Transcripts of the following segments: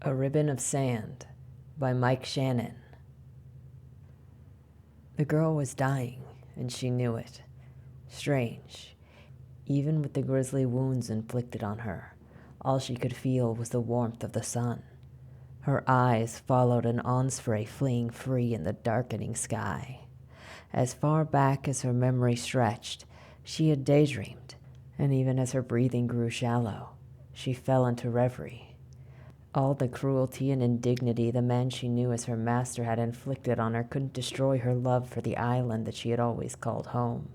A Ribbon of Sand by Shannon. The girl was dying, and she knew it. Strange. Even with the grisly wounds inflicted on her, all she could feel was the warmth of the sun. Her eyes followed an osprey fleeing free in the darkening sky. As far back as her memory stretched, she had daydreamed, and even as her breathing grew shallow, she fell into reverie. All the cruelty and indignity the man she knew as her master had inflicted on her couldn't destroy her love for the island that she had always called home.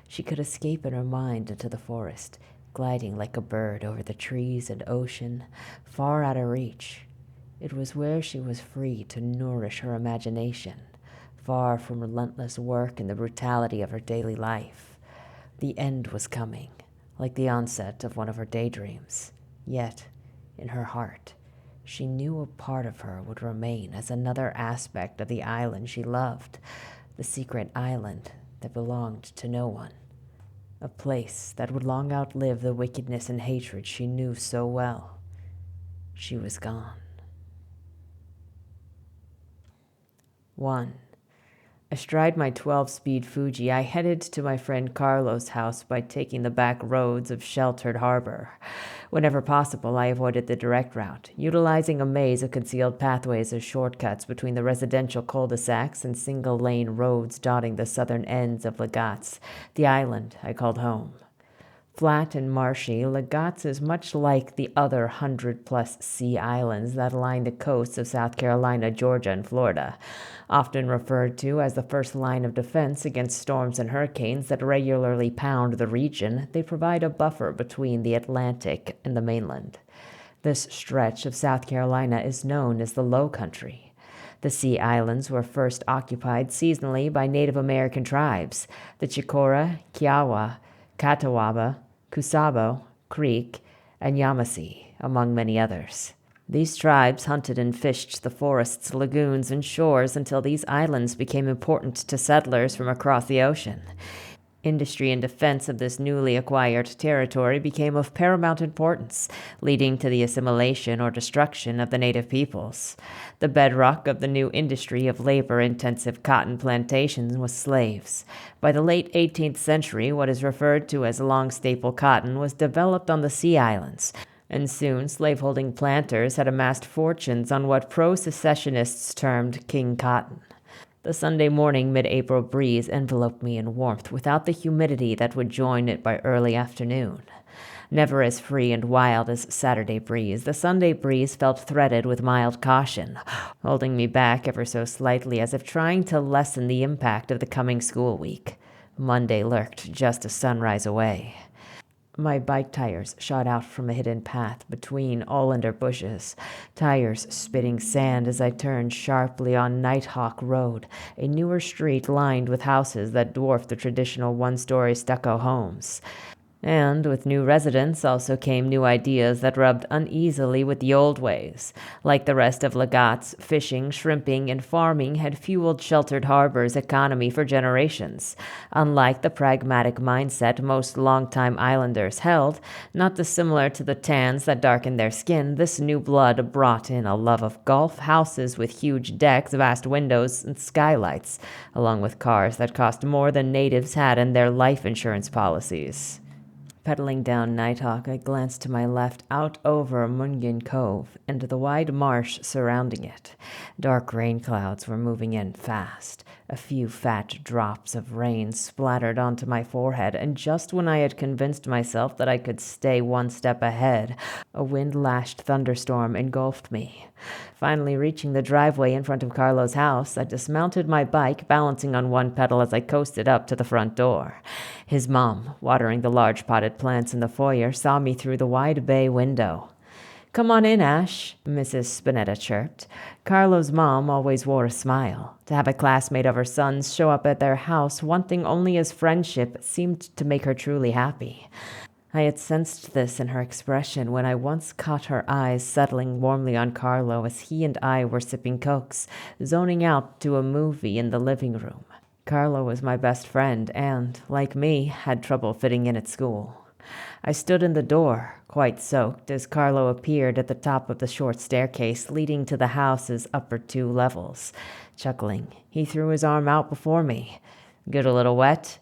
She could escape in her mind into the forest, gliding like a bird over the trees and ocean, far out of reach. It was where she was free to nourish her imagination, far from relentless work and the brutality of her daily life. The end was coming, like the onset of one of her daydreams. Yet, in her heart, she knew a part of her would remain as another aspect of the island she loved, the secret island that belonged to no one, a place that would long outlive the wickedness and hatred she knew so well. She was gone. 1. Astride my 12-speed Fuji, I headed to my friend Carlo's house by taking the back roads of Sheltered Harbor. Whenever possible, I avoided the direct route, utilizing a maze of concealed pathways as shortcuts between the residential cul-de-sacs and single-lane roads dotting the southern ends of Lagatz, the island I called home. Flat and marshy, Lagatz is much like the other 100-plus sea islands that line the coasts of South Carolina, Georgia, and Florida. Often referred to as the first line of defense against storms and hurricanes that regularly pound the region, they provide a buffer between the Atlantic and the mainland. This stretch of South Carolina is known as the Low Country. The Sea Islands were first occupied seasonally by Native American tribes, the Chicora, Kiowa, Catawba, Kusabo, Creek, and Yamasee, among many others. These tribes hunted and fished the forests, lagoons, and shores until these islands became important to settlers from across the ocean. Industry and defense of this newly acquired territory became of paramount importance, leading to the assimilation or destruction of the native peoples. The bedrock of the new industry of labor-intensive cotton plantations was slaves. By the late 18th century, what is referred to as long staple cotton was developed on the Sea Islands, and soon slaveholding planters had amassed fortunes on what pro-secessionists termed king cotton. The Sunday morning mid-April breeze enveloped me in warmth without the humidity that would join it by early afternoon. Never as free and wild as Saturday breeze, the Sunday breeze felt threaded with mild caution, holding me back ever so slightly as if trying to lessen the impact of the coming school week. Monday lurked just a sunrise away. My bike tires shot out from a hidden path between oleander bushes, tires spitting sand as I turned sharply on Nighthawk Road, a newer street lined with houses that dwarfed the traditional one-story stucco homes. And with new residents also came new ideas that rubbed uneasily with the old ways. Like the rest of Lagatz, fishing, shrimping, and farming had fueled Sheltered Harbor's economy for generations. Unlike the pragmatic mindset most longtime islanders held, not dissimilar to the tans that darkened their skin, this new blood brought in a love of golf, houses with huge decks, vast windows, and skylights, along with cars that cost more than natives had in their life insurance policies. Pedaling down Nighthawk, I glanced to my left out over Mungan Cove and the wide marsh surrounding it. Dark rain clouds were moving in fast. A few fat drops of rain splattered onto my forehead, and just when I had convinced myself that I could stay one step ahead, a wind-lashed thunderstorm engulfed me. Finally reaching the driveway in front of Carlo's house, I dismounted my bike, balancing on one pedal as I coasted up to the front door. His mom, watering the large potted plants in the foyer, saw me through the wide bay window. "Come on in, Ash," Mrs. Spinetta chirped. Carlo's mom always wore a smile. To have a classmate of her son's show up at their house, wanting only his friendship, seemed to make her truly happy. I had sensed this in her expression when I once caught her eyes settling warmly on Carlo as he and I were sipping cokes, zoning out to a movie in the living room. Carlo was my best friend and, like me, had trouble fitting in at school. I stood in the door, quite soaked, as Carlo appeared at the top of the short staircase leading to the house's upper 2 levels. Chuckling, he threw his arm out before me. "Get a little wet?"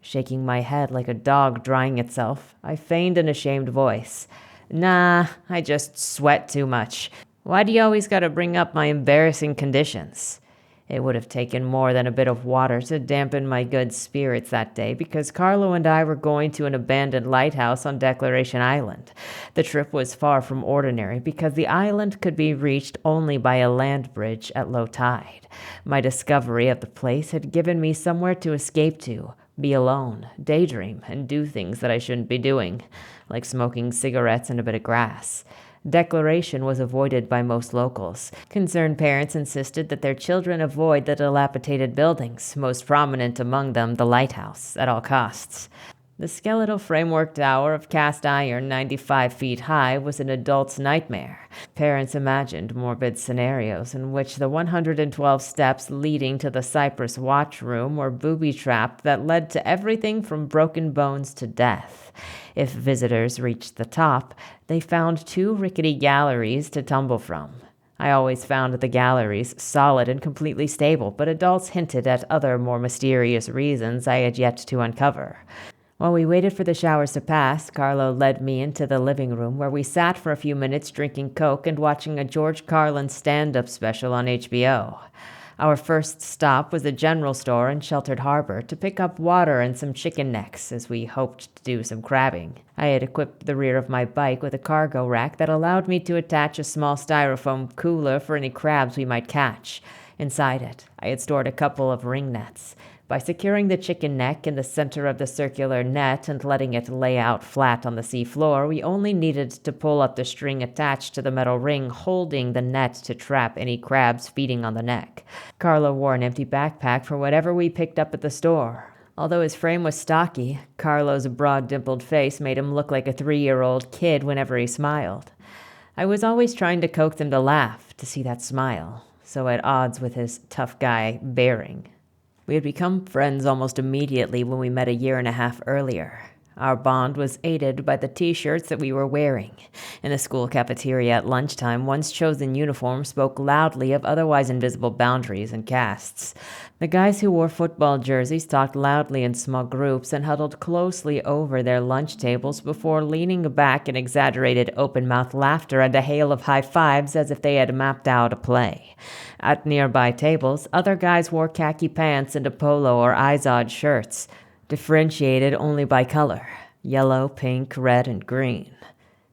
Shaking my head like a dog drying itself, I feigned an ashamed voice. "Nah, I just sweat too much. Why do you always gotta bring up my embarrassing conditions?" It would have taken more than a bit of water to dampen my good spirits that day, because Carlo and I were going to an abandoned lighthouse on Declaration Island. The trip was far from ordinary because the island could be reached only by a land bridge at low tide. My discovery of the place had given me somewhere to escape to, be alone, daydream, and do things that I shouldn't be doing, like smoking cigarettes and a bit of grass. Declaration was avoided by most locals. Concerned parents insisted that their children avoid the dilapidated buildings, most prominent among them the lighthouse, at all costs. The skeletal framework tower of cast iron 95 feet high was an adult's nightmare. Parents imagined morbid scenarios in which the 112 steps leading to the Cypress watch room were booby-trapped that led to everything from broken bones to death. If visitors reached the top, they found 2 rickety galleries to tumble from. I always found the galleries solid and completely stable, but adults hinted at other more mysterious reasons I had yet to uncover. While we waited for the showers to pass, Carlo led me into the living room where we sat for a few minutes drinking Coke and watching a George Carlin stand-up special on HBO. Our first stop was a general store in Sheltered Harbor to pick up water and some chicken necks, as we hoped to do some crabbing. I had equipped the rear of my bike with a cargo rack that allowed me to attach a small styrofoam cooler for any crabs we might catch. Inside it, I had stored a couple of ring nets. By securing the chicken neck in the center of the circular net and letting it lay out flat on the sea floor, we only needed to pull up the string attached to the metal ring holding the net to trap any crabs feeding on the neck. Carlo wore an empty backpack for whatever we picked up at the store. Although his frame was stocky, Carlo's broad dimpled face made him look like a 3-year-old kid whenever he smiled. I was always trying to coax him to laugh, to see that smile, so at odds with his tough guy bearing. We had become friends almost immediately when we met a 1.5 years earlier. Our bond was aided by the t-shirts that we were wearing. In the school cafeteria at lunchtime, one's chosen uniform spoke loudly of otherwise invisible boundaries and castes. The guys who wore football jerseys talked loudly in small groups and huddled closely over their lunch tables before leaning back in exaggerated open-mouthed laughter and a hail of high fives as if they had mapped out a play. At nearby tables, other guys wore khaki pants and a polo or Izod shirts, differentiated only by color: yellow, pink, red, and green.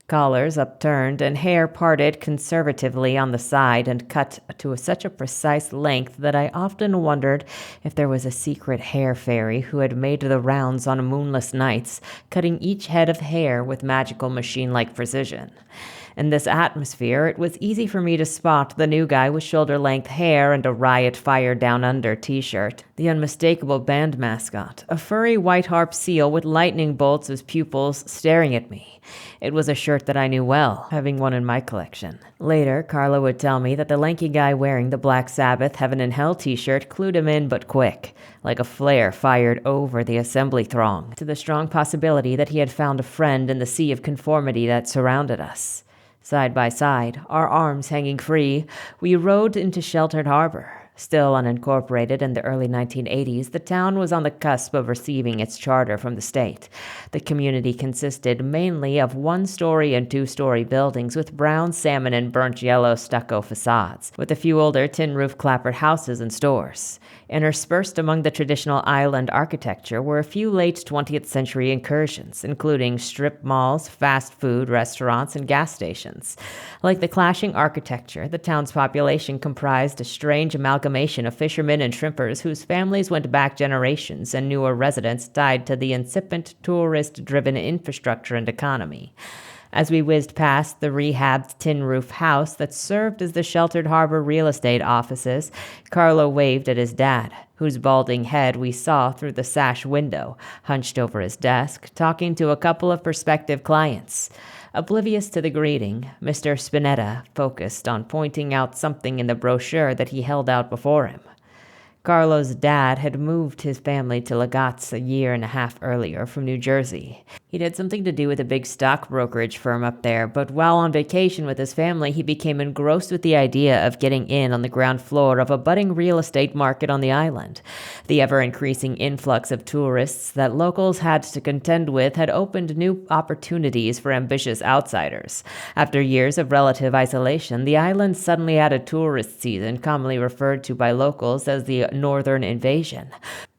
Collars upturned and hair parted conservatively on the side and cut to such a precise length that I often wondered if there was a secret hair fairy who had made the rounds on moonless nights, cutting each head of hair with magical machine-like precision. In this atmosphere, it was easy for me to spot the new guy with shoulder-length hair and a Riot Fire Down Under t-shirt, the unmistakable band mascot, a furry white harp seal with lightning bolts as pupils staring at me. It was a shirt that I knew well, having one in my collection. Later, Carlo would tell me that the lanky guy wearing the Black Sabbath Heaven and Hell t-shirt clued him in but quick, like a flare fired over the assembly throng, to the strong possibility that he had found a friend in the sea of conformity that surrounded us. Side by side, our arms hanging free, we rowed into Sheltered Harbor. Still unincorporated in the early 1980s, the town was on the cusp of receiving its charter from the state. The community consisted mainly of 1-story and 2-story buildings with brown, salmon, and burnt yellow stucco facades, with a few older tin-roof clapboard houses and stores. Interspersed among the traditional island architecture were a few late 20th century incursions, including strip malls, fast food restaurants, and gas stations. Like the clashing architecture, the town's population comprised a strange amalgamation of fishermen and shrimpers whose families went back generations and newer residents tied to the incipient tourist-driven infrastructure and economy. As we whizzed past the rehabbed tin-roof house that served as the Sheltered Harbor real estate offices, Carlo waved at his dad, whose balding head we saw through the sash window, hunched over his desk, talking to a couple of prospective clients. Oblivious to the greeting, Mr. Spinetta focused on pointing out something in the brochure that he held out before him. Carlo's dad had moved his family to Lagatz a 1.5 years earlier from New Jersey. He'd had something to do with a big stock brokerage firm up there, but while on vacation with his family, he became engrossed with the idea of getting in on the ground floor of a budding real estate market on the island. The ever-increasing influx of tourists that locals had to contend with had opened new opportunities for ambitious outsiders. After years of relative isolation, the island suddenly had a tourist season, commonly referred to by locals as the Northern Invasion.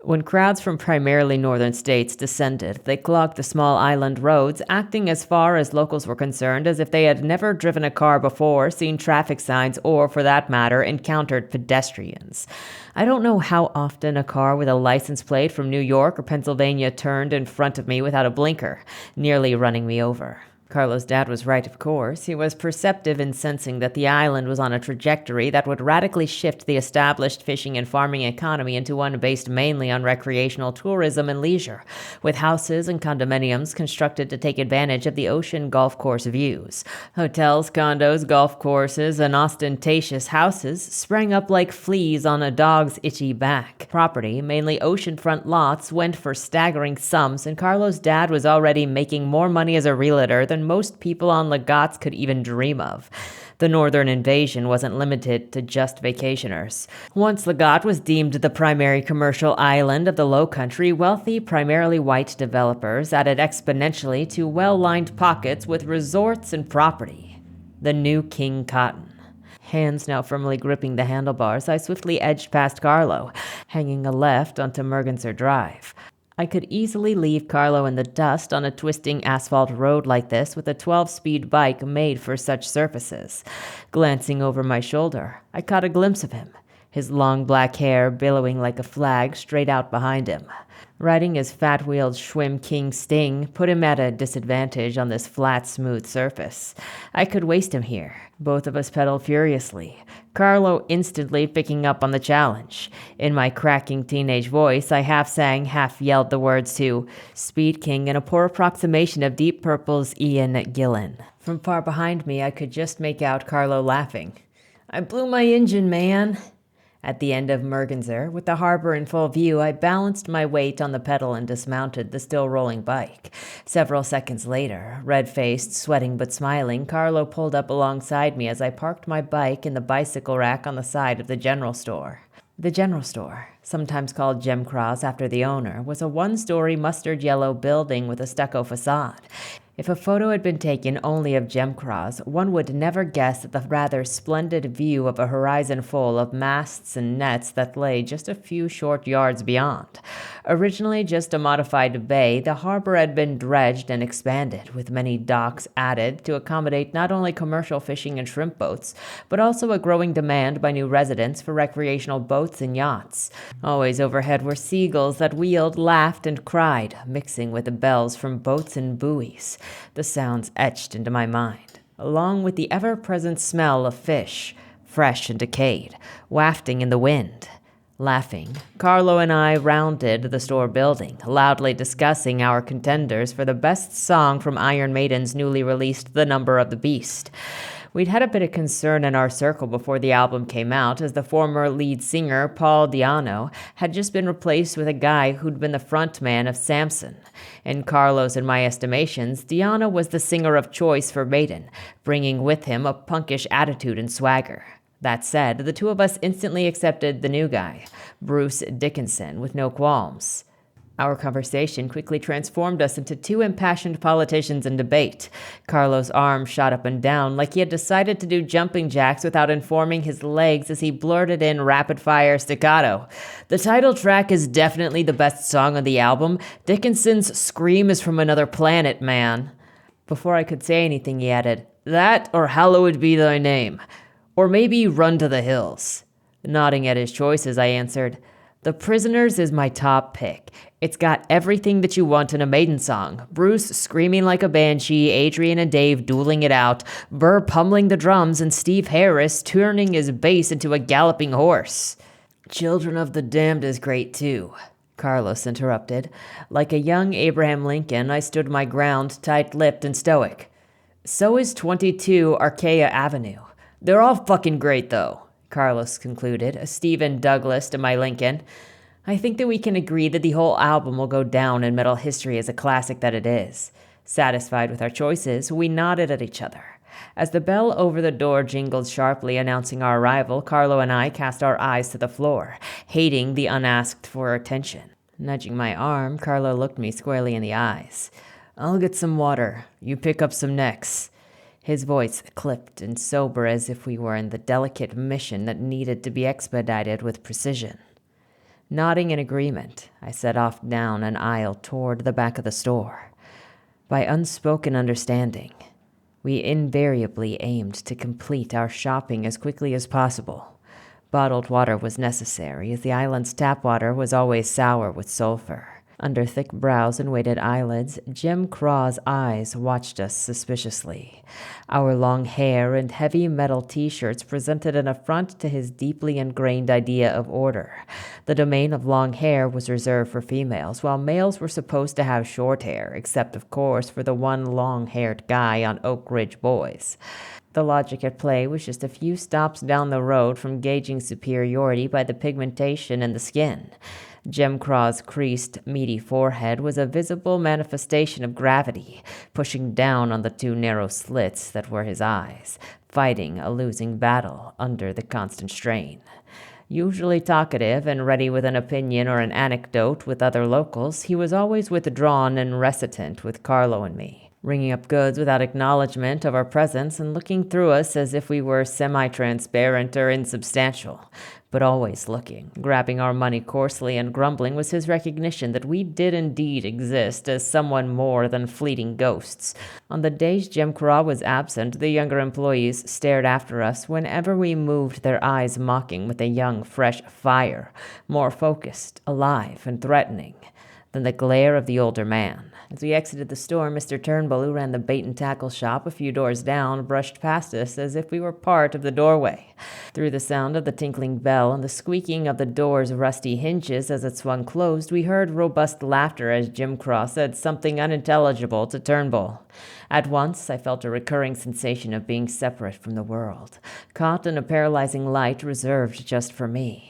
When crowds from primarily northern states descended, they clogged the small island roads, acting as far as locals were concerned as if they had never driven a car before, seen traffic signs, or, for that matter, encountered pedestrians. I don't know how often a car with a license plate from New York or Pennsylvania turned in front of me without a blinker, nearly running me over. Carlo's dad was right, of course. He was perceptive in sensing that the island was on a trajectory that would radically shift the established fishing and farming economy into one based mainly on recreational tourism and leisure, with houses and condominiums constructed to take advantage of the ocean golf course views. Hotels, condos, golf courses, and ostentatious houses sprang up like fleas on a dog's itchy back. Property, mainly oceanfront lots, went for staggering sums, and Carlo's dad was already making more money as a realtor than most people on Legates could even dream of. The Northern Invasion wasn't limited to just vacationers. Once Legat was deemed the primary commercial island of the Low Country, wealthy, primarily white developers added exponentially to well-lined pockets with resorts and property. The new King Cotton. Hands now firmly gripping the handlebars, I swiftly edged past Carlo, hanging a left onto Merganser Drive. I could easily leave Carlo in the dust on a twisting asphalt road like this with a 12-speed bike made for such surfaces. Glancing over my shoulder, I caught a glimpse of him, his long black hair billowing like a flag straight out behind him. Riding his fat-wheeled Schwinn King Sting put him at a disadvantage on this flat, smooth surface. I could waste him here. Both of us pedaled furiously, Carlo instantly picking up on the challenge. In my cracking teenage voice, I half-sang, half-yelled the words to Speed King in a poor approximation of Deep Purple's Ian Gillan. From far behind me, I could just make out Carlo laughing. "I blew my engine, man." At the end of Merganser, with the harbor in full view, I balanced my weight on the pedal and dismounted the still-rolling bike. Several seconds later, red-faced, sweating but smiling, Carlo pulled up alongside me as I parked my bike in the bicycle rack on the side of the general store. The general store, sometimes called Gem Cross after the owner, was a one-story mustard-yellow building with a stucco facade. If a photo had been taken only of Gem Cross, one would never guess at the rather splendid view of a horizon full of masts and nets that lay just a few short yards beyond. Originally just a modified bay, the harbor had been dredged and expanded, with many docks added to accommodate not only commercial fishing and shrimp boats, but also a growing demand by new residents for recreational boats and yachts. Always overhead were seagulls that wheeled, laughed, and cried, mixing with the bells from boats and buoys. The sounds etched into my mind, along with the ever-present smell of fish, fresh and decayed, wafting in the wind. Laughing, Carlo and I rounded the store building, loudly discussing our contenders for the best song from Iron Maiden's newly released The Number of the Beast. We'd had a bit of concern in our circle before the album came out, as the former lead singer, Paul Di'Anno, had just been replaced with a guy who'd been the frontman of Samson. In Carlo's and my estimations, Di'Anno was the singer of choice for Maiden, bringing with him a punkish attitude and swagger. That said, the two of us instantly accepted the new guy, Bruce Dickinson, with no qualms. Our conversation quickly transformed us into two impassioned politicians in debate. Carlo's arm shot up and down like he had decided to do jumping jacks without informing his legs as he blurted in rapid-fire staccato. "The title track is definitely the best song on the album. Dickinson's scream is from another planet, man." Before I could say anything, he added, "That or Hallowed Be Thy Name. Or maybe Run to the Hills." Nodding at his choices, I answered, "The Prisoners is my top pick. It's got everything that you want in a Maiden song. Bruce screaming like a banshee, Adrian and Dave dueling it out, Burr pummeling the drums, and Steve Harris turning his bass into a galloping horse." "Children of the Damned is great too," Carlos interrupted. Like a young Abraham Lincoln, I stood my ground, tight-lipped and stoic. "So is 22 Archaea Avenue. They're all fucking great, though," Carlos concluded, a Stephen Douglas to my Lincoln. "I think that we can agree that the whole album will go down in metal history as a classic that it is." Satisfied with our choices, we nodded at each other. As the bell over the door jingled sharply announcing our arrival, Carlo and I cast our eyes to the floor, hating the unasked-for attention. Nudging my arm, Carlo looked me squarely in the eyes. "I'll get some water. You pick up some next." His voice clipped and sober as if we were in the delicate mission that needed to be expedited with precision. Nodding in agreement, I set off down an aisle toward the back of the store. By unspoken understanding, we invariably aimed to complete our shopping as quickly as possible. Bottled water was necessary, as the island's tap water was always sour with sulfur. Under thick brows and weighted eyelids, Jim Craw's eyes watched us suspiciously. Our long hair and heavy metal t-shirts presented an affront to his deeply ingrained idea of order. The domain of long hair was reserved for females, while males were supposed to have short hair, except, of course, for the one long-haired guy on Oak Ridge Boys. The logic at play was just a few stops down the road from gauging superiority by the pigmentation in the skin. Jim Craw's creased, meaty forehead was a visible manifestation of gravity, pushing down on the two narrow slits that were his eyes, fighting a losing battle under the constant strain. Usually talkative and ready with an opinion or an anecdote with other locals, he was always withdrawn and reticent with Carlo and me, ringing up goods without acknowledgement of our presence and looking through us as if we were semi-transparent or insubstantial. But always looking, grabbing our money coarsely and grumbling was his recognition that we did indeed exist as someone more than fleeting ghosts. On the days Jim Craw was absent, the younger employees stared after us whenever we moved, their eyes mocking with a young, fresh fire, more focused, alive, and threatening than the glare of the older man. As we exited the store, Mr. Turnbull, who ran the bait-and-tackle shop a few doors down, brushed past us as if we were part of the doorway. Through the sound of the tinkling bell and the squeaking of the door's rusty hinges as it swung closed, we heard robust laughter as Jim Craw said something unintelligible to Turnbull. At once, I felt a recurring sensation of being separate from the world, caught in a paralyzing light reserved just for me.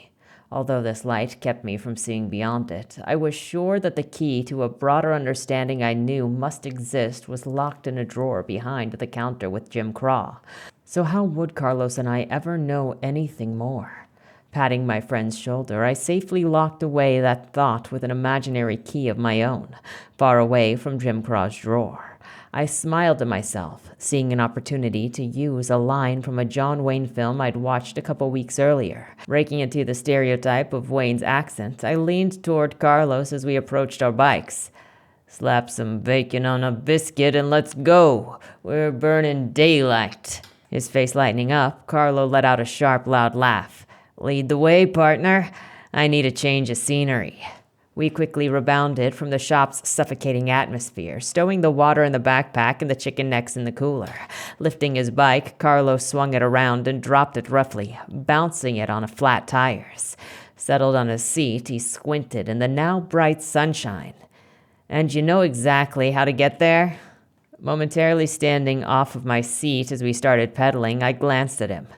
Although this light kept me from seeing beyond it, I was sure that the key to a broader understanding I knew must exist was locked in a drawer behind the counter with Jim Craw. So how would Carlos and I ever know anything more? Patting my friend's shoulder, I safely locked away that thought with an imaginary key of my own, far away from Jim Craw's drawer. I smiled to myself, seeing an opportunity to use a line from a John Wayne film I'd watched a couple weeks earlier. Breaking into the stereotype of Wayne's accent, I leaned toward Carlos as we approached our bikes. "Slap some bacon on a biscuit and let's go. We're burning daylight." His face lightening up, Carlo let out a sharp, loud laugh. "Lead the way, partner. I need a change of scenery." We quickly rebounded from the shop's suffocating atmosphere, stowing the water in the backpack and the chicken necks in the cooler. Lifting his bike, Carlos swung it around and dropped it roughly, bouncing it on flat tires. Settled on his seat, he squinted in the now bright sunshine. "And you know exactly how to get there?" Momentarily standing off of my seat as we started pedaling, I glanced at him.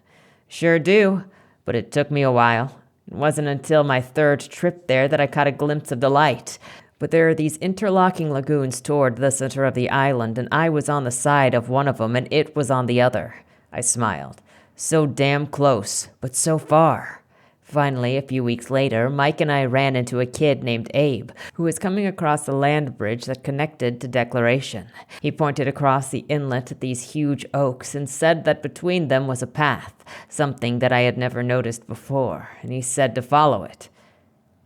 "Sure do, but it took me a while. It wasn't until my third trip there that I caught a glimpse of the light. But there are these interlocking lagoons toward the center of the island, and I was on the side of one of them, and it was on the other." I smiled. "So damn close, but so far." Finally, a few weeks later, Mike and I ran into a kid named Abe, who was coming across the land bridge that connected to Declaration. He pointed across the inlet at these huge oaks and said that between them was a path, something that I had never noticed before, and he said to follow it.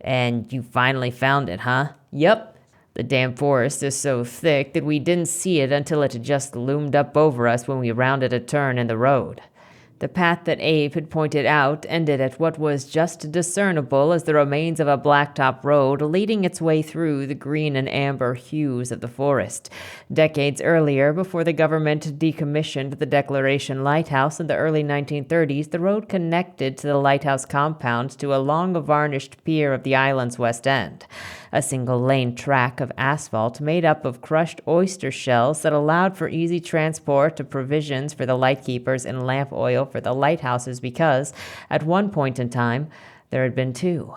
"And you finally found it, huh?" "Yep. The damn forest is so thick that we didn't see it until it had just loomed up over us when we rounded a turn in the road." The path that Abe had pointed out ended at what was just discernible as the remains of a blacktop road leading its way through the green and amber hues of the forest. Decades earlier, before the government decommissioned the Declaration Lighthouse in the early 1930s, the road connected to the lighthouse compound to a long varnished pier of the island's west end. A single-lane track of asphalt made up of crushed oyster shells that allowed for easy transport of provisions for the lightkeepers and lamp oil for the lighthouses because, at one point in time, there had been two.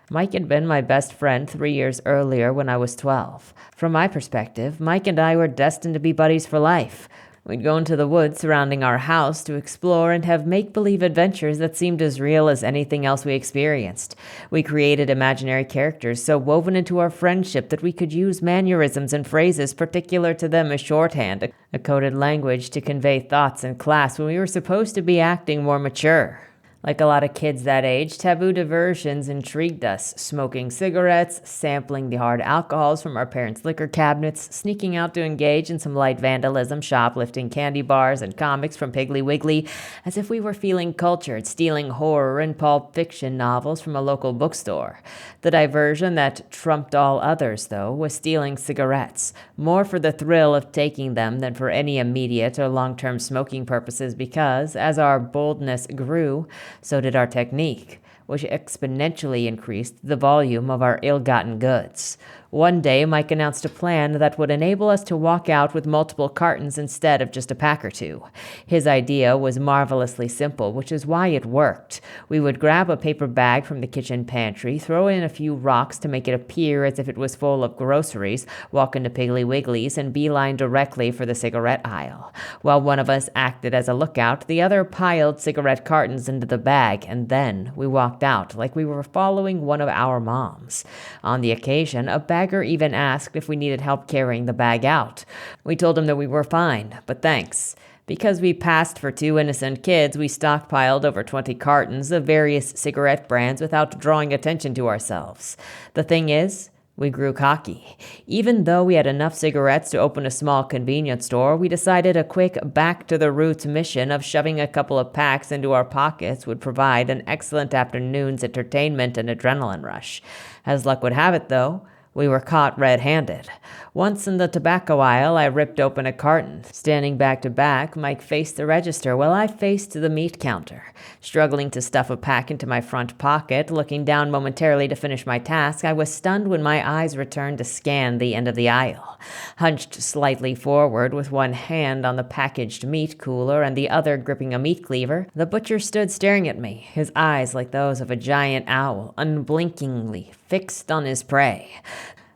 Mike had been my best friend 3 years earlier when I was 12. From my perspective, Mike and I were destined to be buddies for life. We'd go into the woods surrounding our house to explore and have make-believe adventures that seemed as real as anything else we experienced. We created imaginary characters so woven into our friendship that we could use mannerisms and phrases particular to them as shorthand, a coded language to convey thoughts in class when we were supposed to be acting more mature. Like a lot of kids that age, taboo diversions intrigued us, smoking cigarettes, sampling the hard alcohols from our parents' liquor cabinets, sneaking out to engage in some light vandalism, shoplifting candy bars and comics from Piggly Wiggly, as if we were feeling cultured, stealing horror and pulp fiction novels from a local bookstore. The diversion that trumped all others, though, was stealing cigarettes, more for the thrill of taking them than for any immediate or long-term smoking purposes because, as our boldness grew, so did our technique, which exponentially increased the volume of our ill-gotten goods. One day, Mike announced a plan that would enable us to walk out with multiple cartons instead of just a pack or two. His idea was marvelously simple, which is why it worked. We would grab a paper bag from the kitchen pantry, throw in a few rocks to make it appear as if it was full of groceries, walk into Piggly Wiggly's, and beeline directly for the cigarette aisle. While one of us acted as a lookout, the other piled cigarette cartons into the bag, and then we walked out like we were following one of our moms. On the occasion, a bagger even asked if we needed help carrying the bag out. We told him that we were fine, but thanks. Because we passed for two innocent kids, we stockpiled over 20 cartons of various cigarette brands without drawing attention to ourselves. The thing is, we grew cocky. Even though we had enough cigarettes to open a small convenience store, we decided a quick back-to-the-roots mission of shoving a couple of packs into our pockets would provide an excellent afternoon's entertainment and adrenaline rush. As luck would have it, though, we were caught red-handed. Once in the tobacco aisle, I ripped open a carton. Standing back to back, Mike faced the register while I faced the meat counter. Struggling to stuff a pack into my front pocket, looking down momentarily to finish my task, I was stunned when my eyes returned to scan the end of the aisle. Hunched slightly forward with one hand on the packaged meat cooler and the other gripping a meat cleaver, the butcher stood staring at me, his eyes like those of a giant owl, unblinkingly fixed on his prey.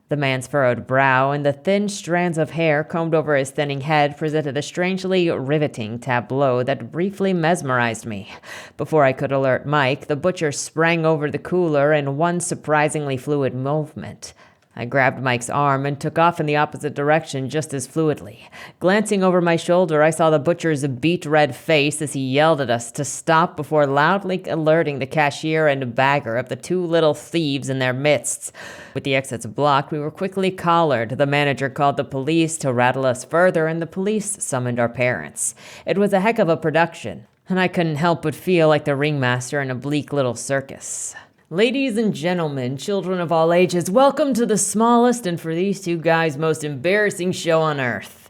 The man's furrowed brow and the thin strands of hair combed over his thinning head presented a strangely riveting tableau that briefly mesmerized me. Before I could alert Mike, the butcher sprang over the cooler in one surprisingly fluid movement. I grabbed Mike's arm and took off in the opposite direction just as fluidly. Glancing over my shoulder, I saw the butcher's beet-red face as he yelled at us to stop before loudly alerting the cashier and bagger of the two little thieves in their midst. With the exits blocked, we were quickly collared. The manager called the police to rattle us further, and the police summoned our parents. It was a heck of a production, and I couldn't help but feel like the ringmaster in a bleak little circus. Ladies and gentlemen, children of all ages, welcome to the smallest and for these two guys most embarrassing show on earth.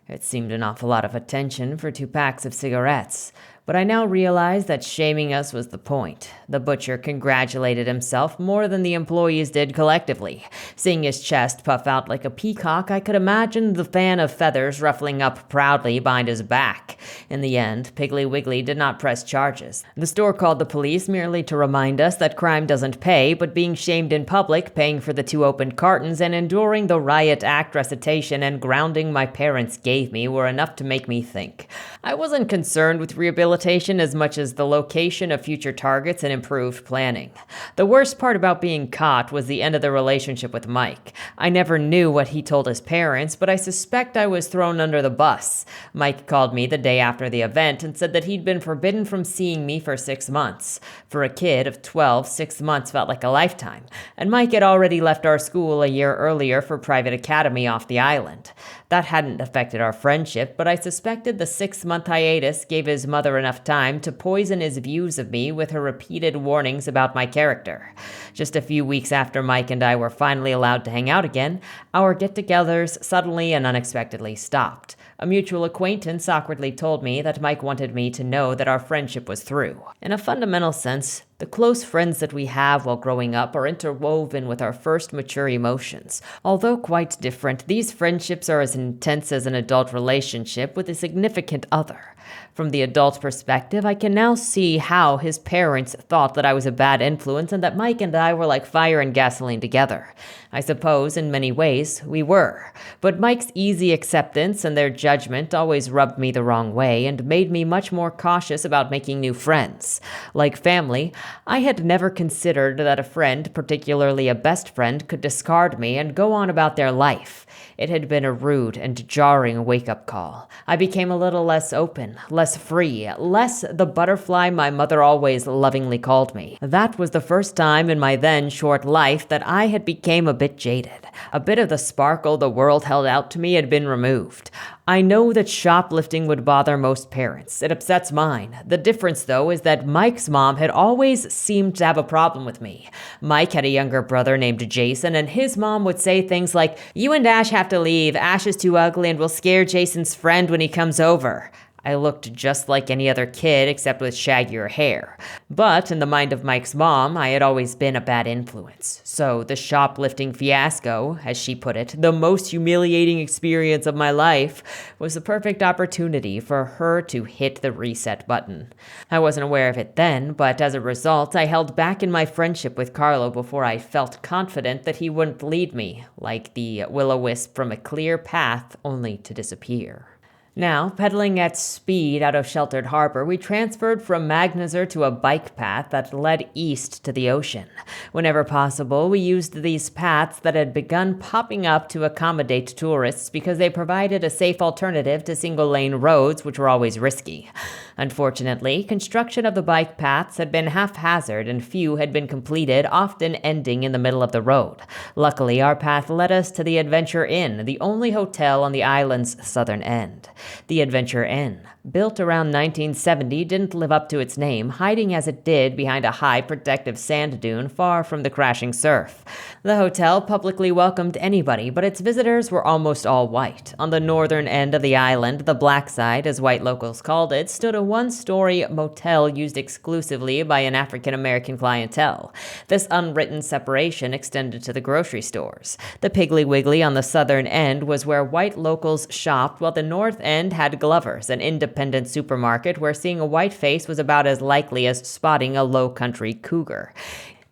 It seemed an awful lot of attention for 2 packs of cigarettes, but I now realized that shaming us was the point. The butcher congratulated himself more than the employees did collectively. Seeing his chest puff out like a peacock, I could imagine the fan of feathers ruffling up proudly behind his back. In the end, Piggly Wiggly did not press charges. The store called the police merely to remind us that crime doesn't pay, but being shamed in public, paying for the 2 opened cartons, and enduring the riot act recitation and grounding my parents gave me were enough to make me think. I wasn't concerned with rehabilitation as much as the location of future targets and improved planning. The worst part about being caught was the end of the relationship with Mike. I never knew what he told his parents, but I suspect I was thrown under the bus. Mike called me the day after the event and said that he'd been forbidden from seeing me for 6 months. For a kid of 12, 6 months felt like a lifetime, and Mike had already left our school a year earlier for private academy off the island. That hadn't affected our friendship, but I suspected the 6-month hiatus gave his mother enough time to poison his views of me with her repeated warnings about my character. Just a few weeks after Mike and I were finally allowed to hang out again, our get-togethers suddenly and unexpectedly stopped. A mutual acquaintance awkwardly told me that Mike wanted me to know that our friendship was through. In a fundamental sense, The close friends that we have while growing up are interwoven with our first mature emotions. Although quite different, these friendships are as intense as an adult relationship with a significant other. From the adult perspective, I can now see how his parents thought that I was a bad influence and that Mike and I were like fire and gasoline together. I suppose, in many ways, we were. But Mike's easy acceptance and their judgment always rubbed me the wrong way and made me much more cautious about making new friends. Like family, I had never considered that a friend, particularly a best friend, could discard me and go on about their life. It had been a rude and jarring wake-up call. I became a little less open, less free, less the butterfly my mother always lovingly called me. That was the first time in my then short life that I had become a bit jaded. A bit of the sparkle the world held out to me had been removed. I know that shoplifting would bother most parents. It upsets mine. The difference, though, is that Mike's mom had always seemed to have a problem with me. Mike had a younger brother named Jason, and his mom would say things like, "You and Ash have to leave. Ash is too ugly and will scare Jason's friend when he comes over." I looked just like any other kid except with shaggier hair. But in the mind of Mike's mom, I had always been a bad influence. So the shoplifting fiasco, as she put it, the most humiliating experience of my life, was the perfect opportunity for her to hit the reset button. I wasn't aware of it then, but as a result, I held back in my friendship with Carlo before I felt confident that he wouldn't lead me, like the will-o-wisp from a clear path only to disappear. Now, pedaling at speed out of Sheltered Harbor, we transferred from Magnusser to a bike path that led east to the ocean. Whenever possible, we used these paths that had begun popping up to accommodate tourists because they provided a safe alternative to single-lane roads, which were always risky. Unfortunately, construction of the bike paths had been haphazard and few had been completed, often ending in the middle of the road. Luckily, our path led us to the Adventure Inn, the only hotel on the island's southern end. The Adventure Inn, built around 1970, didn't live up to its name, hiding as it did behind a high protective sand dune far from the crashing surf. The hotel publicly welcomed anybody, but its visitors were almost all white. On the northern end of the island, the black side, as white locals called it, stood a one-story motel used exclusively by an African-American clientele. This unwritten separation extended to the grocery stores. The Piggly Wiggly on the southern end was where white locals shopped, while the north end had Glover's, an independent supermarket where seeing a white face was about as likely as spotting a low-country cougar.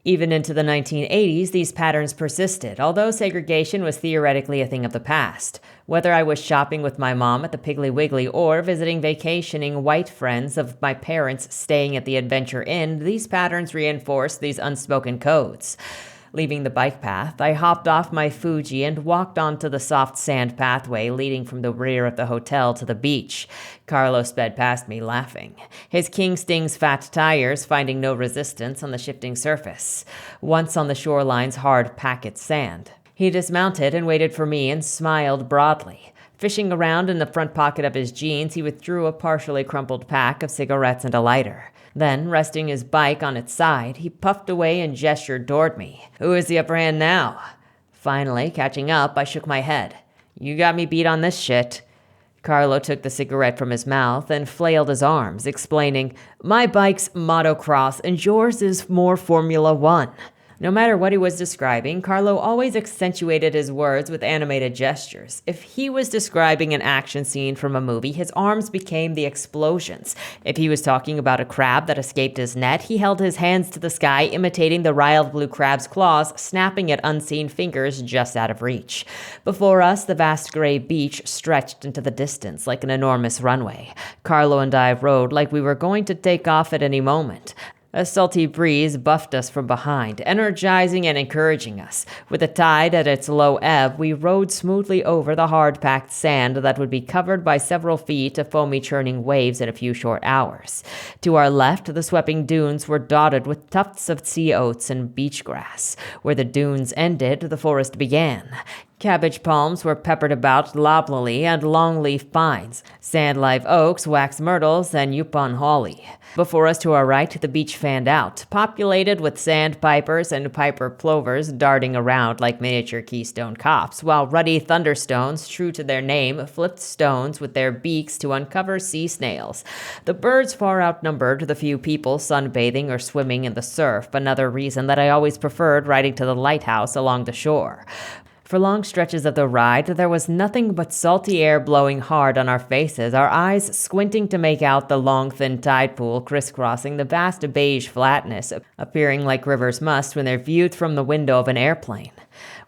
Even into the 1980s, these patterns persisted, although segregation was theoretically a thing of the past. Whether I was shopping with my mom at the Piggly Wiggly or visiting vacationing white friends of my parents staying at the Adventure Inn, these patterns reinforced these unspoken codes. Leaving the bike path, I hopped off my Fuji and walked onto the soft sand pathway leading from the rear of the hotel to the beach. Carlo sped past me, laughing, his King Sting's fat tires finding no resistance on the shifting surface. Once on the shoreline's hard packet sand, he dismounted and waited for me and smiled broadly. Fishing around in the front pocket of his jeans, he withdrew a partially crumpled pack of cigarettes and a lighter. Then, resting his bike on its side, he puffed away and gestured toward me. "Who has the upper hand now?" Finally, catching up, I shook my head. "You got me beat on this shit." Carlo took the cigarette from his mouth and flailed his arms, explaining, "My bike's motocross and yours is more Formula One." No matter what he was describing, Carlo always accentuated his words with animated gestures. If he was describing an action scene from a movie, his arms became the explosions. If he was talking about a crab that escaped his net, he held his hands to the sky, imitating the riled blue crab's claws, snapping at unseen fingers just out of reach. Before us, the vast gray beach stretched into the distance like an enormous runway. Carlo and I rode like we were going to take off at any moment. A salty breeze buffed us from behind, energizing and encouraging us. With the tide at its low ebb, we rode smoothly over the hard-packed sand that would be covered by several feet of foamy churning waves in a few short hours. To our left, the sweeping dunes were dotted with tufts of sea oats and beach grass. Where the dunes ended, the forest began. Cabbage palms were peppered about loblolly and longleaf pines, sand-live oaks, wax myrtles, and Yupon holly. Before us to our right, the beach fanned out, populated with sandpipers and piper plovers darting around like miniature Keystone Cops, while ruddy thunderstones, true to their name, flipped stones with their beaks to uncover sea snails. The birds far outnumbered the few people sunbathing or swimming in the surf, another reason that I always preferred riding to the lighthouse along the shore. For long stretches of the ride, there was nothing but salty air blowing hard on our faces, our eyes squinting to make out the long, thin tide pool crisscrossing the vast beige flatness, appearing like rivers must when they're viewed from the window of an airplane.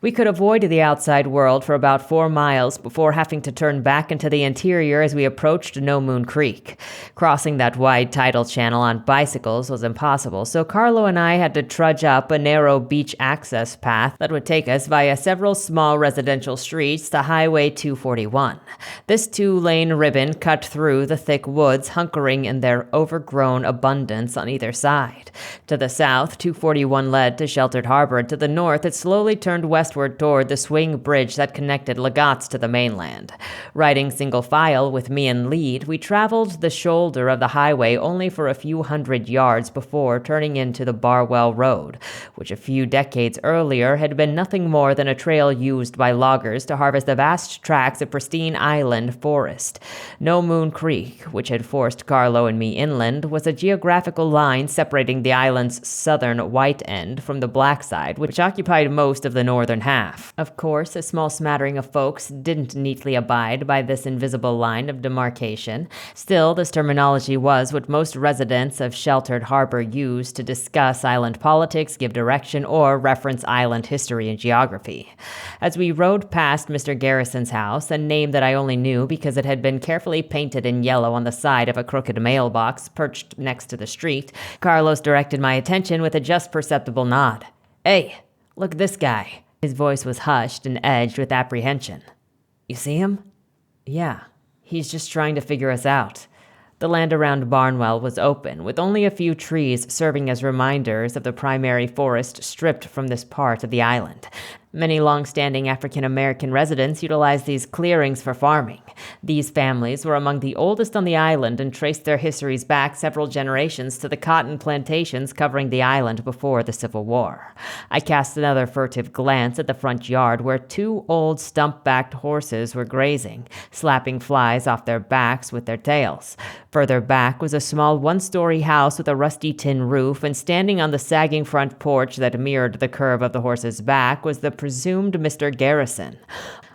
We could avoid the outside world for about 4 miles before having to turn back into the interior as we approached No Moon Creek. Crossing that wide tidal channel on bicycles was impossible, so Carlo and I had to trudge up a narrow beach access path that would take us via several small residential streets to Highway 241. This 2-lane ribbon cut through the thick woods hunkering in their overgrown abundance on either side. To the south, 241 led to Sheltered Harbor, and to the north it slowly turned westward toward the swing bridge that connected Lagatts to the mainland. Riding single file with me in lead, we traveled the shoulder of the highway only for a few hundred yards before turning into the Barwell Road, which a few decades earlier had been nothing more than a trail used by loggers to harvest the vast tracts of pristine island forest. No Moon Creek, which had forced Carlo and me inland, was a geographical line separating the island's southern white end from the black side, which occupied most of the northern half. Of course, a small smattering of folks didn't neatly abide by this invisible line of demarcation. Still, this terminology was what most residents of Sheltered Harbor used to discuss island politics, give direction, or reference island history and geography. As we rode past Mr. Garrison's house, a name that I only knew because it had been carefully painted in yellow on the side of a crooked mailbox perched next to the street, Carlos directed my attention with a just perceptible nod. "Hey, look at this guy." His voice was hushed and edged with apprehension. "You see him?" "Yeah. He's just trying to figure us out." The land around Barnwell was open, with only a few trees serving as reminders of the primary forest stripped from this part of the island. Many long-standing African-American residents utilized these clearings for farming. These families were among the oldest on the island and traced their histories back several generations to the cotton plantations covering the island before the Civil War. I cast another furtive glance at the front yard where 2 old stump-backed horses were grazing, slapping flies off their backs with their tails. Further back was a small 1-story house with a rusty tin roof, and standing on the sagging front porch that mirrored the curve of the horse's back was the presumed Mr. Garrison.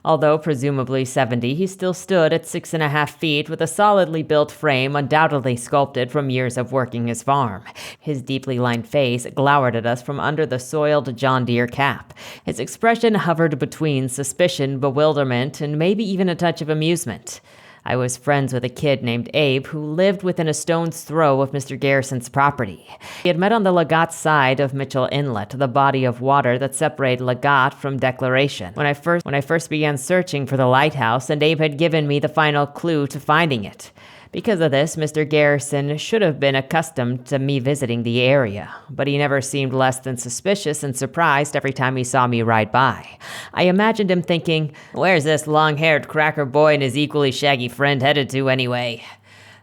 Although presumably 70, he still stood at 6.5 feet with a solidly built frame undoubtedly sculpted from years of working his farm. His deeply lined face glowered at us from under the soiled John Deere cap. His expression hovered between suspicion, bewilderment, and maybe even a touch of amusement. I was friends with a kid named Abe who lived within a stone's throw of Mr. Garrison's property. He had met on the Lagat side of Mitchell Inlet, the body of water that separated Lagat from Declaration, when I first began searching for the lighthouse, and Abe had given me the final clue to finding it. Because of this, Mr. Garrison should have been accustomed to me visiting the area, but he never seemed less than suspicious and surprised every time he saw me ride by. I imagined him thinking, "Where's this long-haired cracker boy and his equally shaggy friend headed to anyway?"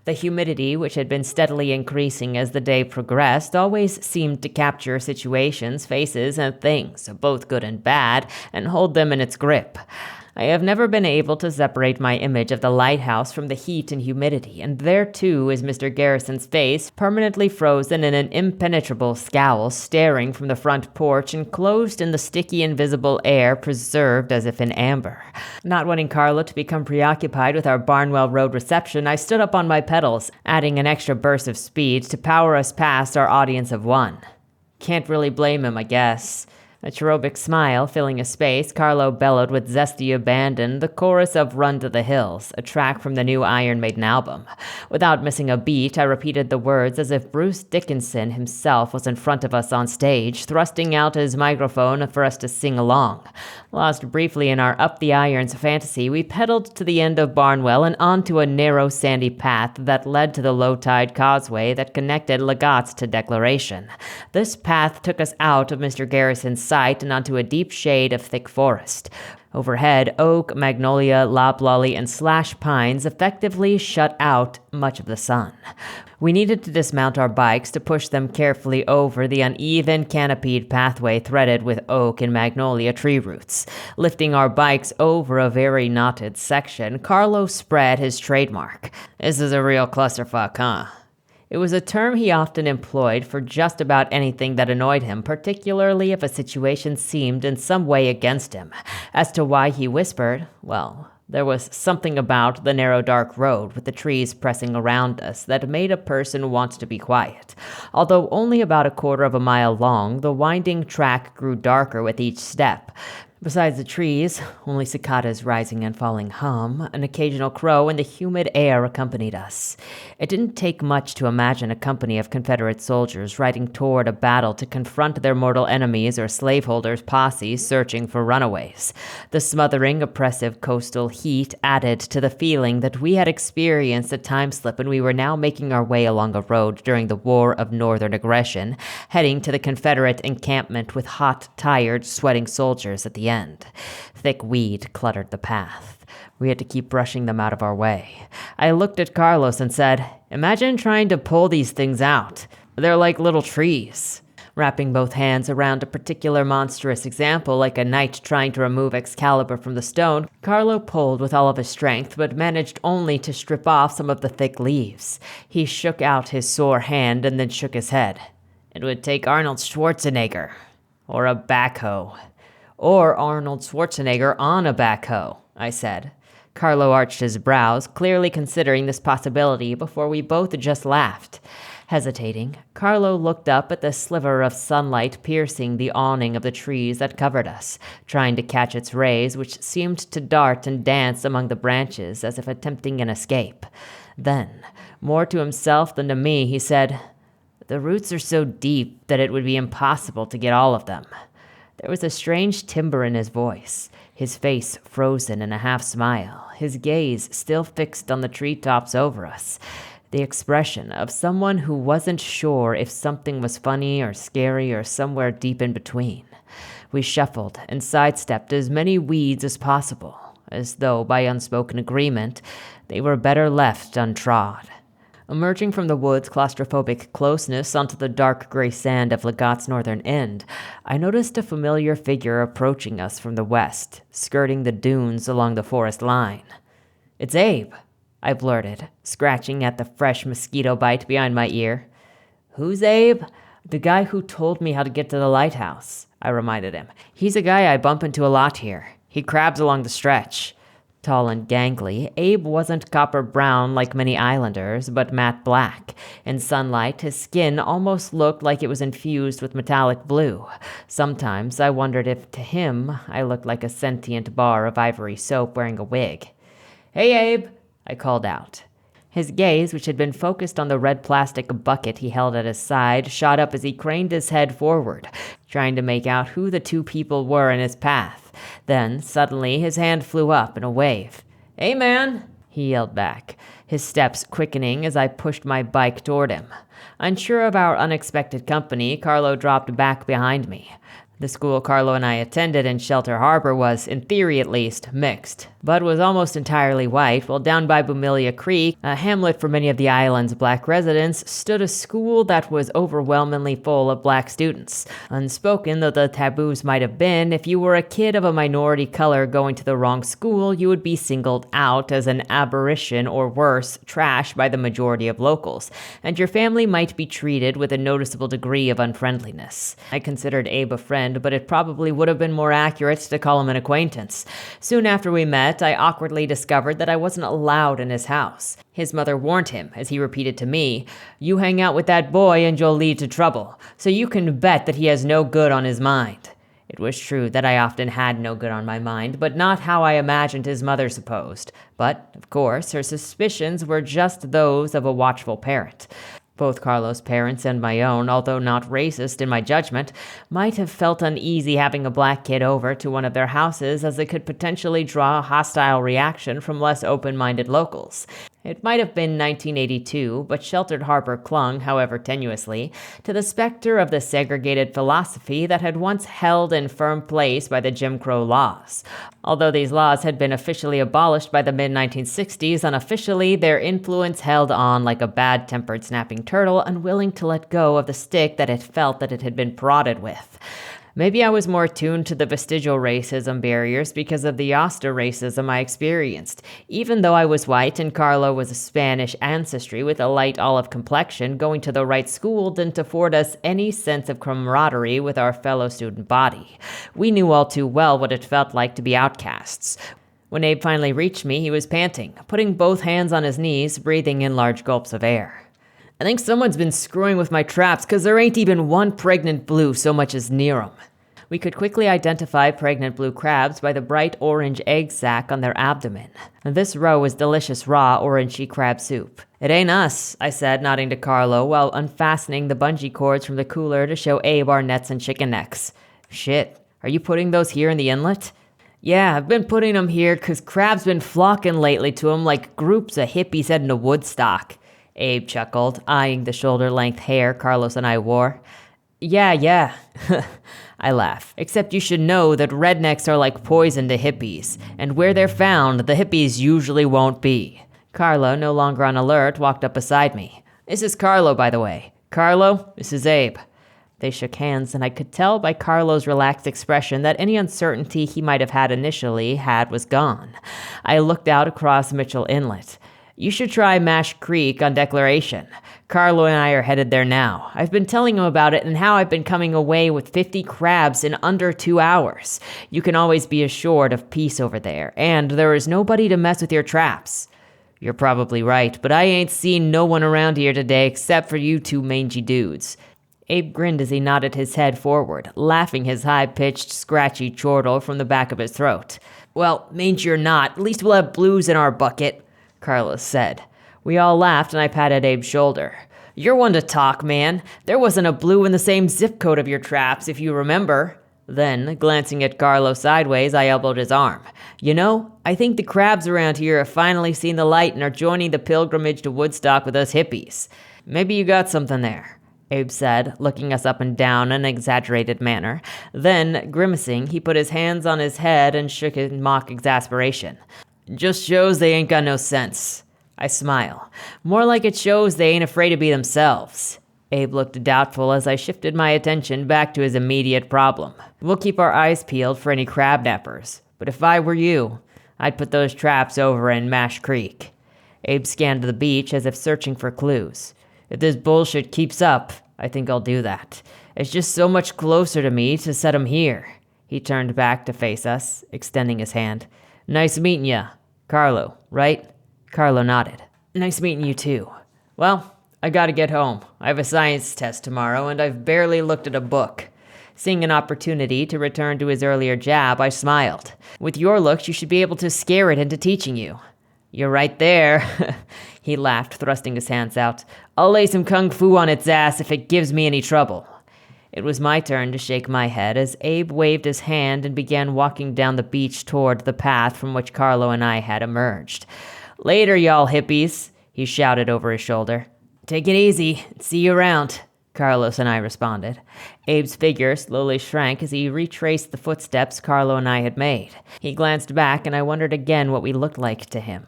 The humidity, which had been steadily increasing as the day progressed, always seemed to capture situations, faces, and things, both good and bad, and hold them in its grip. I have never been able to separate my image of the lighthouse from the heat and humidity, and there too is Mr. Garrison's face, permanently frozen in an impenetrable scowl, staring from the front porch, enclosed in the sticky invisible air, preserved as if in amber. Not wanting Carlo to become preoccupied with our Barnwell Road reception, I stood up on my pedals, adding an extra burst of speed to power us past our audience of 1. Can't really blame him, I guess. A cherubic smile filling a space, Carlo bellowed with zesty abandon the chorus of Run to the Hills, a track from the new Iron Maiden album. Without missing a beat, I repeated the words as if Bruce Dickinson himself was in front of us on stage, thrusting out his microphone for us to sing along. Lost briefly in our Up the Irons fantasy, we pedaled to the end of Barnwell and onto a narrow sandy path that led to the low-tide causeway that connected Lagatts to Declaration. This path took us out of Mr. Garrison's sight and onto a deep shade of thick forest. Overhead, oak, magnolia, loblolly, and slash pines effectively shut out much of the sun. We needed to dismount our bikes to push them carefully over the uneven, canopied pathway threaded with oak and magnolia tree roots. Lifting our bikes over a very knotted section, Carlo spread his trademark. "This is a real clusterfuck, huh?" It was a term he often employed for just about anything that annoyed him, particularly if a situation seemed in some way against him. As to why he whispered, well, there was something about the narrow dark road with the trees pressing around us that made a person want to be quiet. Although only about a quarter of a mile long, the winding track grew darker with each step. Besides the trees, only cicadas' rising and falling hum, an occasional crow, and the humid air accompanied us. It didn't take much to imagine a company of Confederate soldiers riding toward a battle to confront their mortal enemies or slaveholders' posses searching for runaways. The smothering, oppressive coastal heat added to the feeling that we had experienced a time slip and we were now making our way along a road during the War of Northern Aggression, heading to the Confederate encampment with hot, tired, sweating soldiers at the end. Thick weed cluttered the path. We had to keep brushing them out of our way. I looked at Carlos and said, "Imagine trying to pull these things out. They're like little trees." Wrapping both hands around a particular monstrous example, like a knight trying to remove Excalibur from the stone, Carlo pulled with all of his strength, but managed only to strip off some of the thick leaves. He shook out his sore hand and then shook his head. "It would take Arnold Schwarzenegger. Or a backhoe." "Or Arnold Schwarzenegger on a backhoe," I said. Carlo arched his brows, clearly considering this possibility before we both just laughed. Hesitating, Carlo looked up at the sliver of sunlight piercing the awning of the trees that covered us, trying to catch its rays, which seemed to dart and dance among the branches as if attempting an escape. Then, more to himself than to me, he said, "The roots are so deep that it would be impossible to get all of them." There was a strange timbre in his voice, his face frozen in a half-smile, his gaze still fixed on the treetops over us, the expression of someone who wasn't sure if something was funny or scary or somewhere deep in between. We shuffled and sidestepped as many weeds as possible, as though by unspoken agreement they were better left untrod. Emerging from the wood's claustrophobic closeness onto the dark gray sand of Legate's northern end, I noticed a familiar figure approaching us from the west, skirting the dunes along the forest line. "It's Abe," I blurted, scratching at the fresh mosquito bite behind my ear. "Who's Abe?" "The guy who told me how to get to the lighthouse," I reminded him. "He's a guy I bump into a lot here. He crabs along the stretch." Tall and gangly, Abe wasn't copper brown like many islanders, but matte black. In sunlight, his skin almost looked like it was infused with metallic blue. Sometimes I wondered if, to him, I looked like a sentient bar of ivory soap wearing a wig. "Hey, Abe," I called out. His gaze, which had been focused on the red plastic bucket he held at his side, shot up as he craned his head forward, trying to make out who the two people were in his path. Then, suddenly, his hand flew up in a wave. "Hey, man," he yelled back, his steps quickening as I pushed my bike toward him. Unsure of our unexpected company, Carlo dropped back behind me. The school Carlo and I attended in Shelter Harbor was, in theory at least, mixed, but was almost entirely white, while down by Bumelia Creek, a hamlet for many of the island's black residents, stood a school that was overwhelmingly full of black students. Unspoken though the taboos might have been, if you were a kid of a minority color going to the wrong school, you would be singled out as an aberration or worse, trash by the majority of locals, and your family might be treated with a noticeable degree of unfriendliness. I considered Abe a friend, but it probably would have been more accurate to call him an acquaintance. Soon after we met, I awkwardly discovered that I wasn't allowed in his house. His mother warned him, as he repeated to me, "You hang out with that boy and you'll lead to trouble, so you can bet that he has no good on his mind." It was true that I often had no good on my mind, but not how I imagined his mother supposed. But, of course, her suspicions were just those of a watchful parent. Both Carlos' parents and my own, although not racist in my judgment, might have felt uneasy having a black kid over to one of their houses, as it could potentially draw a hostile reaction from less open-minded locals. It might have been 1982, but Sheltered Harbor clung, however tenuously, to the specter of the segregated philosophy that had once held in firm place by the Jim Crow laws. Although these laws had been officially abolished by the mid-1960s, unofficially, their influence held on like a bad-tempered snapping turtle, unwilling to let go of the stick that it felt that it had been prodded with. Maybe I was more attuned to the vestigial racism barriers because of the Oster racism I experienced. Even though I was white and Carlo was of Spanish ancestry with a light olive complexion, going to the right school didn't afford us any sense of camaraderie with our fellow student body. We knew all too well what it felt like to be outcasts. When Abe finally reached me, he was panting, putting both hands on his knees, breathing in large gulps of air. I think someone's been screwing with my traps, 'cause there ain't even one pregnant blue so much as near 'em. We could quickly identify pregnant blue crabs by the bright orange egg sac on their abdomen. This roe was delicious raw orangey crab soup. "It ain't us," I said, nodding to Carlo while unfastening the bungee cords from the cooler to show Abe our nets and chicken necks. "Shit, are you putting those here in the inlet?" "Yeah, I've been putting 'em here 'cause crabs been flocking lately to 'em like groups of hippies heading to Woodstock." Abe chuckled, eyeing the shoulder-length hair Carlos and I wore. Yeah. I laugh. "Except you should know that rednecks are like poison to hippies, and where they're found, the hippies usually won't be." Carlo, no longer on alert, walked up beside me. "This is Carlo, by the way. Carlo, this is Abe." They shook hands, and I could tell by Carlo's relaxed expression that any uncertainty he might have had initially was gone. I looked out across Mitchell Inlet. "You should try Mash Creek on Declaration. Carlo and I are headed there now. I've been telling him about it and how I've been coming away with 50 crabs in under 2 hours. You can always be assured of peace over there, and there is nobody to mess with your traps." "You're probably right, but I ain't seen no one around here today except for you two mangy dudes." Abe grinned as he nodded his head forward, laughing his high-pitched, scratchy chortle from the back of his throat. "Well, mangy or not, at least we'll have blues in our bucket," Carlos said. We all laughed and I patted Abe's shoulder. "You're one to talk, man. There wasn't a blue in the same zip code of your traps, if you remember." Then, glancing at Carlo sideways, I elbowed his arm. "You know, I think the crabs around here have finally seen the light and are joining the pilgrimage to Woodstock with us hippies. Maybe you got something there," Abe said, looking us up and down in an exaggerated manner. Then, grimacing, he put his hands on his head and shook in mock exasperation. "Just shows they ain't got no sense." I smile. "More like it shows they ain't afraid to be themselves." Abe looked doubtful as I shifted my attention back to his immediate problem. "We'll keep our eyes peeled for any crab nappers. But if I were you, I'd put those traps over in Mash Creek." Abe scanned the beach as if searching for clues. "If this bullshit keeps up, I think I'll do that. It's just so much closer to me to set 'em here." He turned back to face us, extending his hand. "Nice meeting ya. Carlo, right?" Carlo nodded. "Nice meeting you too. Well, I gotta get home. I have a science test tomorrow, and I've barely looked at a book." Seeing an opportunity to return to his earlier jab, I smiled. "With your looks, you should be able to scare it into teaching you." "You're right there." He laughed, thrusting his hands out. "I'll lay some kung fu on its ass if it gives me any trouble." It was my turn to shake my head as Abe waved his hand and began walking down the beach toward the path from which Carlo and I had emerged. "Later, y'all hippies," he shouted over his shoulder. "Take it easy. See you around," Carlos and I responded. Abe's figure slowly shrank as he retraced the footsteps Carlo and I had made. He glanced back, and I wondered again what we looked like to him.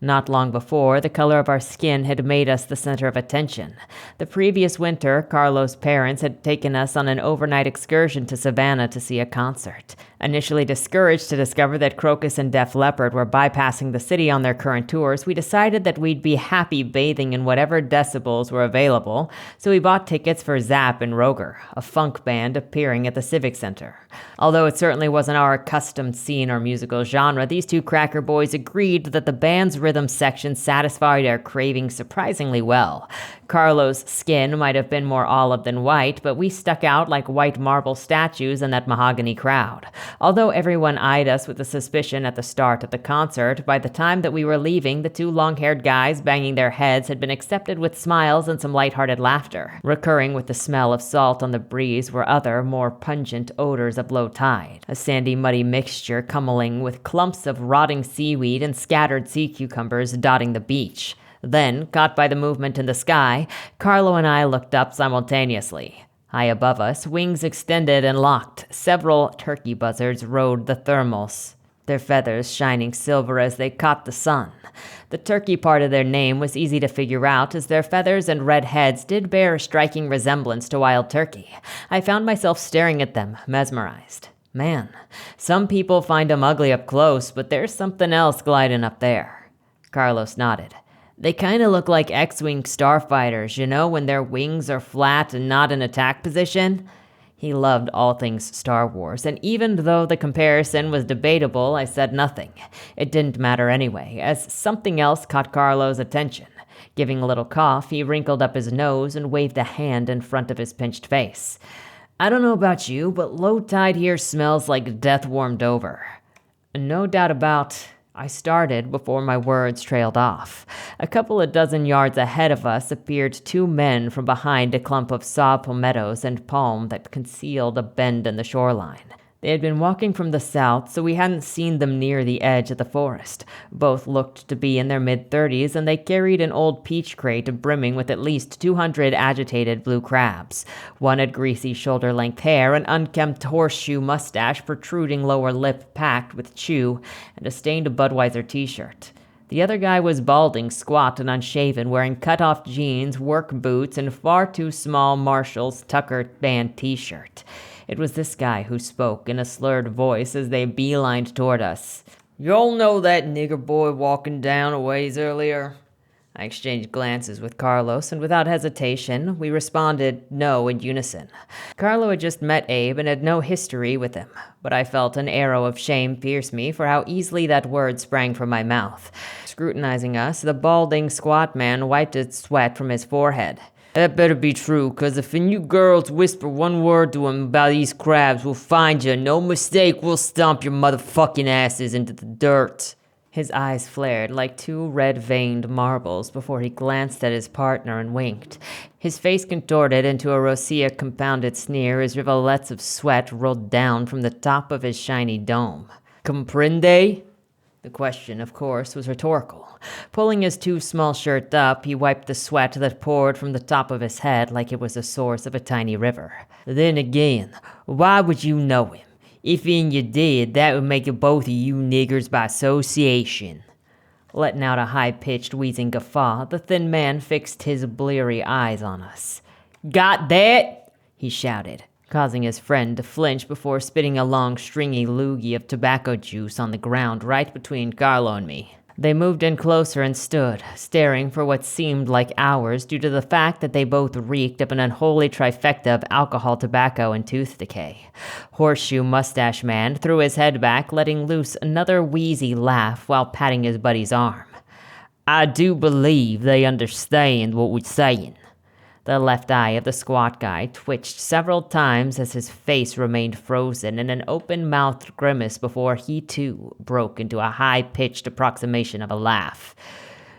Not long before, the color of our skin had made us the center of attention. The previous winter, Carlo's parents had taken us on an overnight excursion to Savannah to see a concert. Initially discouraged to discover that Crocus and Def Leppard were bypassing the city on their current tours, we decided that we'd be happy bathing in whatever decibels were available, so we bought tickets for Zapp and Roger, a funk band appearing at the Civic Center. Although it certainly wasn't our accustomed scene or musical genre, these two cracker boys agreed that the band's rhythm section satisfied our cravings surprisingly well. Carlo's skin might have been more olive than white, but we stuck out like white marble statues in that mahogany crowd. Although everyone eyed us with a suspicion at the start of the concert, by the time that we were leaving, the two long-haired guys banging their heads had been accepted with smiles and some lighthearted laughter. Recurring with the smell of salt on the breeze were other, more pungent odors of low tide, a sandy, muddy mixture comingling with clumps of rotting seaweed and scattered sea cucumbers dotting the beach. Then, caught by the movement in the sky, Carlo and I looked up simultaneously. High above us, wings extended and locked, several turkey buzzards rode the thermals, their feathers shining silver as they caught the sun. The turkey part of their name was easy to figure out, as their feathers and red heads did bear a striking resemblance to wild turkey. I found myself staring at them, mesmerized. Man, some people find 'em ugly up close, but there's something else gliding up there. Carlos nodded. They kinda look like X-Wing starfighters, you know, when their wings are flat and not in attack position? He loved all things Star Wars, and even though the comparison was debatable, I said nothing. It didn't matter anyway, as something else caught Carlo's attention. Giving a little cough, he wrinkled up his nose and waved a hand in front of his pinched face. I don't know about you, but low tide here smells like death warmed over. No doubt about... I started before my words trailed off. A couple of dozen yards ahead of us appeared two men from behind a clump of saw palmettos and palm that concealed a bend in the shoreline. They had been walking from the south, so we hadn't seen them near the edge of the forest. Both looked to be in their mid-30s, and they carried an old peach crate brimming with at least 200 agitated blue crabs. One had greasy shoulder-length hair, an unkempt horseshoe mustache, protruding lower lip packed with chew, and a stained Budweiser t-shirt. The other guy was balding, squat, and unshaven, wearing cut-off jeans, work boots, and far too small Marshall's Tucker band t-shirt. It was this guy who spoke in a slurred voice as they beelined toward us. "Y'all know that nigger boy walking down a ways earlier?" I exchanged glances with Carlos, and without hesitation, we responded no in unison. Carlo had just met Abe and had no history with him, but I felt an arrow of shame pierce me for how easily that word sprang from my mouth. Scrutinizing us, the balding, squat man wiped his sweat from his forehead. "That better be true, 'cause if you girls whisper one word to him about these crabs, we'll find you. No mistake, we'll stomp your motherfucking asses into the dirt." His eyes flared like two red-veined marbles before he glanced at his partner and winked. His face contorted into a Rosia-compounded sneer as rivulets of sweat rolled down from the top of his shiny dome. "Comprende?" The question, of course, was rhetorical. Pulling his too small shirt up, he wiped the sweat that poured from the top of his head like it was the source of a tiny river. "Then again, why would you know him? If you did, that would make it both of you niggers by association." Letting out a high-pitched, wheezing guffaw, the thin man fixed his bleary eyes on us. "Got that?" he shouted, causing his friend to flinch before spitting a long, stringy loogie of tobacco juice on the ground right between Carlo and me. They moved in closer and stood, staring for what seemed like hours due to the fact that they both reeked of an unholy trifecta of alcohol, tobacco, and tooth decay. Horseshoe Mustache Man threw his head back, letting loose another wheezy laugh while patting his buddy's arm. "I do believe they understand what we're saying." The left eye of the squat guy twitched several times as his face remained frozen in an open-mouthed grimace before he, too, broke into a high-pitched approximation of a laugh.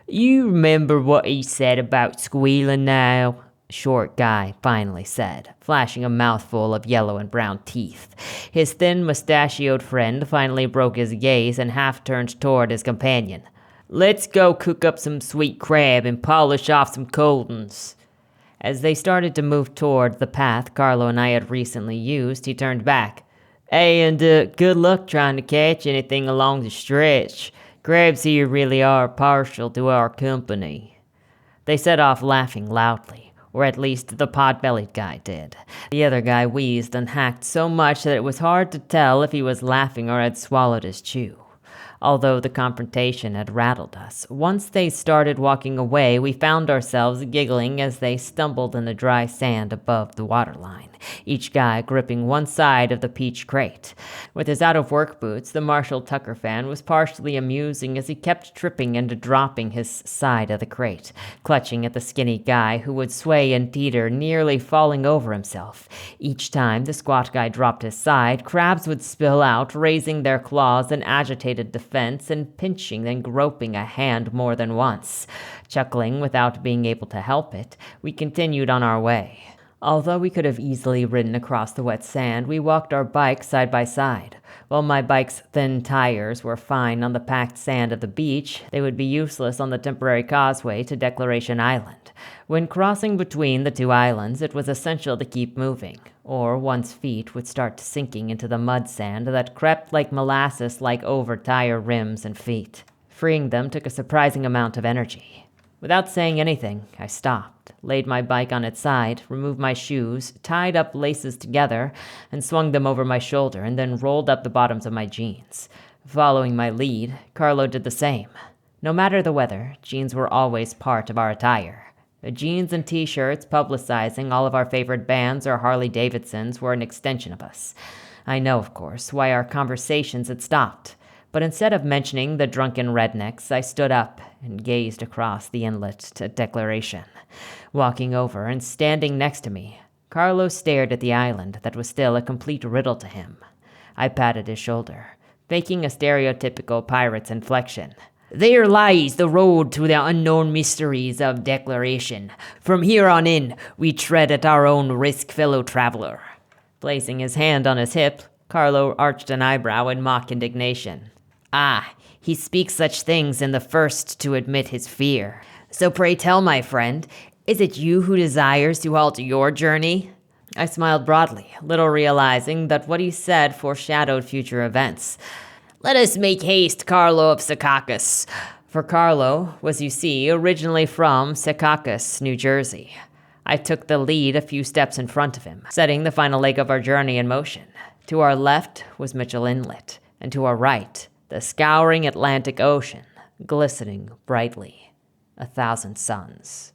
"You remember what he said about squealing now?" Short guy finally said, flashing a mouthful of yellow and brown teeth. His thin, mustachioed friend finally broke his gaze and half-turned toward his companion. "Let's go cook up some sweet crab and polish off some cold uns." As they started to move toward the path Carlo and I had recently used, he turned back. "Hey, and good luck trying to catch anything along the stretch. Crabs here really are partial to our company." They set off laughing loudly, or at least the pot-bellied guy did. The other guy wheezed and hacked so much that it was hard to tell if he was laughing or had swallowed his chew. although the confrontation had rattled us. Once they started walking away, we found ourselves giggling as they stumbled in the dry sand above the waterline, each guy gripping one side of the peach crate. With his out-of-work boots, the Marshall Tucker fan was partially amusing as he kept tripping and dropping his side of the crate, clutching at the skinny guy who would sway and teeter, nearly falling over himself. Each time the squat guy dropped his side, crabs would spill out, raising their claws in agitated defense and pinching and groping a hand more than once. Chuckling without being able to help it, we continued on our way. Although we could have easily ridden across the wet sand, we walked our bikes side by side. While my bike's thin tires were fine on the packed sand of the beach, they would be useless on the temporary causeway to Declaration Island. When crossing between the two islands, it was essential to keep moving, or one's feet would start sinking into the mud sand that crept like molasses over tire rims and feet. Freeing them took a surprising amount of energy. Without saying anything, I stopped, laid my bike on its side, removed my shoes, tied up laces together, and swung them over my shoulder, and then rolled up the bottoms of my jeans. Following my lead, Carlo did the same. No matter the weather, jeans were always part of our attire. The jeans and t-shirts publicizing all of our favorite bands or Harley-Davidsons were an extension of us. I know, of course, why our conversations had stopped. But instead of mentioning the drunken rednecks, I stood up and gazed across the inlet to Declaration. Walking over and standing next to me, Carlo stared at the island that was still a complete riddle to him. I patted his shoulder, faking a stereotypical pirate's inflection. "There lies the road to the unknown mysteries of Declaration. From here on in, we tread at our own risk, fellow traveler." Placing his hand on his hip, Carlo arched an eyebrow in mock indignation. "Ah, he speaks such things in the first to admit his fear. So pray tell, my friend, is it you who desires to halt your journey?" I smiled broadly, little realizing that what he said foreshadowed future events. "Let us make haste, Carlo of Secaucus." For Carlo was, you see, originally from Secaucus, New Jersey. I took the lead a few steps in front of him, setting the final leg of our journey in motion. To our left was Mitchell Inlet, and to our right, the scouring Atlantic Ocean, glistening brightly. 1,000 suns.